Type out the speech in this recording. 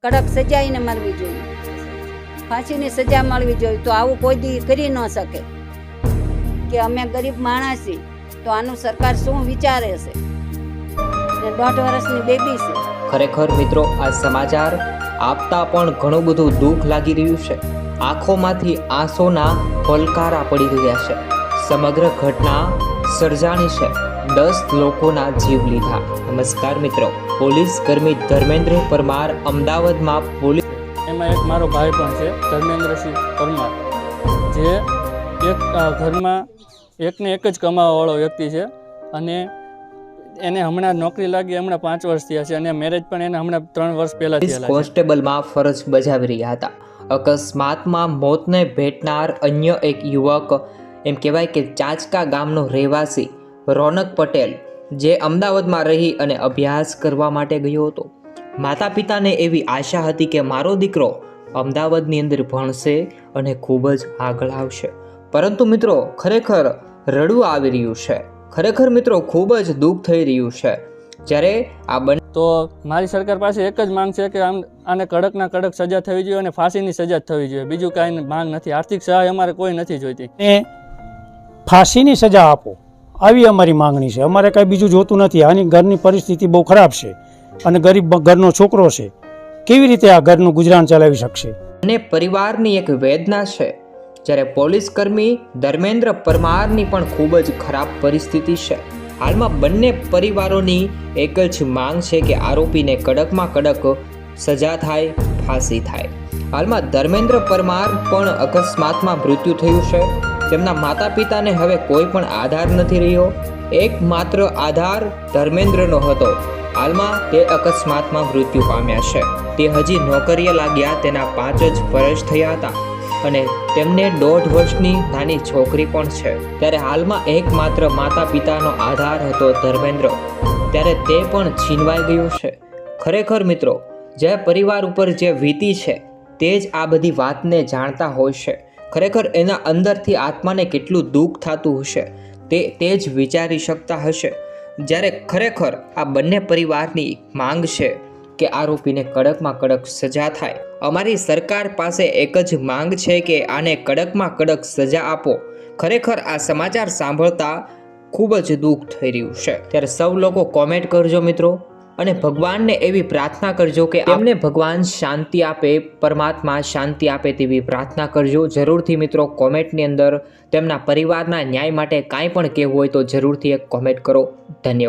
કડક સજા એને મળવી જોઈએ, ફાંસીની સજા મળવી જોઈએ. તો આવું કોઈ દી કરી ન શકે કે અમે ગરીબ માણસ છીએ તો આનું સરકાર શું વિચારે છે, ને 1.5 વર્ષની બેબી છે. ખરેખર મિત્રો, આ સમાચાર આપતા પણ ઘણું બધું દુઃખ લાગી રહ્યું છે. આંખોમાંથી આંસુના પલકારા પડી રહ્યા છે. સમગ્ર ઘટના સર્જાણી છે. 10 લોકોના જીવ લીધા. નમસ્કાર મિત્રો, પોલીસ કર્મી ધર્મેન્દ્ર પરમાર અમદાવાદમાં પોલીસ એમાં એક મારો ભાઈ પણ છે, ધર્મેન્દ્રસિંહ પરમાર, જે એક ઘરમાં એકને એક જ કમાવાવાળો વ્યક્તિ છે અને એને હમણાં નોકરી લાગી, હમણાં 5 વર્ષ થયા છે અને મેરેજ પણ એને હમણાં 3 વર્ષ પહેલાં થયેલા છે. કોન્સ્ટેબલમાં ફરજ બજાવી રહ્યા હતા. અકસ્માતમાં મોતને ભેટનાર અન્ય એક યુવક, એમ કહેવાય કે ચાંચકા ગામનો રહેવાસી રોનક પટેલ, જે અમદાવાદમાં રહી અને અભ્યાસ કરવા માટે ગયો હતો. માતા પિતાને એવી આશા હતી કે મારો દીકરો અમદાવાદની અંદર ભણશે અને ખૂબ જ આગળ આવશે. પરંતુ મિત્રો, ખરેખર રડવું આવી રહ્યું છે. ખરેખર મિત્રો, ખૂબ જ દુઃખ થઈ રહ્યું છે. જ્યારે આ બંને તો મારી સરકાર પાસે એક જ માંગ છે કે આને કડકના કડક સજા થવી જોઈએ અને ફાંસીની સજા જ થવી જોઈએ. બીજું કાંઈ માંગ નથી. આર્થિક સહાય અમારે કોઈ નથી જોઈતી. ને ફાંસીની સજા આપો, આવી અમારી માંગણી છે. અમારે કાંઈ બીજું જોતું નથી. આની ઘરની પરિસ્થિતિ બહુ ખરાબ છે અને ગરીબ ઘરનો છોકરો છે. કેવી રીતે આ ઘરનું ગુજરાન ચલાવી શકશે? પરિવારની એક વેદના છે. જ્યારે પોલીસ કર્મી ધર્મેન્દ્ર પરમારની પણ ખૂબ જ ખરાબ પરિસ્થિતિ છે. હાલમાં બંને પરિવારોની એક જ માંગ છે કે આરોપીને કડકમાં કડક સજા થાય, ફાંસી થાય. હાલમાં ધર્મેન્દ્ર પરમાર પણ અકસ્માતમાં મૃત્યુ થયું છે. તેમના માતા પિતાને હવે કોઈ પણ આધાર નથી રહ્યો. એકમાત્ર આધાર ધર્મેન્દ્રનો હતો. હાલમાં તે અકસ્માતમાં મૃત્યુ પામ્યા છે. તે હજી નોકરીએ લાગ્યા તેના 5 જ વર્ષ થયા હતા અને તેમને 1.5 વર્ષની નાની છોકરી પણ છે. ત્યારે હાલમાં એકમાત્ર માતા પિતાનો આધાર હતો ધર્મેન્દ્ર, ત્યારે તે પણ છીનવાઈ ગયું છે. ખરેખર મિત્રો, જે પરિવાર ઉપર જે વીતી છે તે જ આ બધી વાતને જાણતા હોય છે. ખરેખર એના અંદરથી આત્માને કેટલું દુઃખ થતું હશે તે જ વિચારી શકતા હશે. જ્યારે ખરેખર આ બંને પરિવારની માંગ છે કે આરોપીને કડકમાં કડક સજા થાય. અમારી સરકાર પાસે એક જ માંગ છે કે આને કડકમાં કડક સજા આપો. ખરેખર આ સમાચાર સાંભળતા ખૂબ જ દુઃખ થઈ રહ્યું છે. ત્યારે સૌ લોકો કોમેન્ટ કરજો મિત્રો, અને ભગવાનને એવી પ્રાર્થના કરજો કે તેમને ભગવાન શાંતિ આપે, પરમાત્મા શાંતિ આપે તેવી પ્રાર્થના કરજો. જરૂરથી મિત્રો કોમેન્ટની અંદર તેમના પરિવારના ન્યાય માટે કાંઈ પણ કહેવું હોય તો જરૂરથી એક કોમેન્ટ કરો. ધન્યવાદ.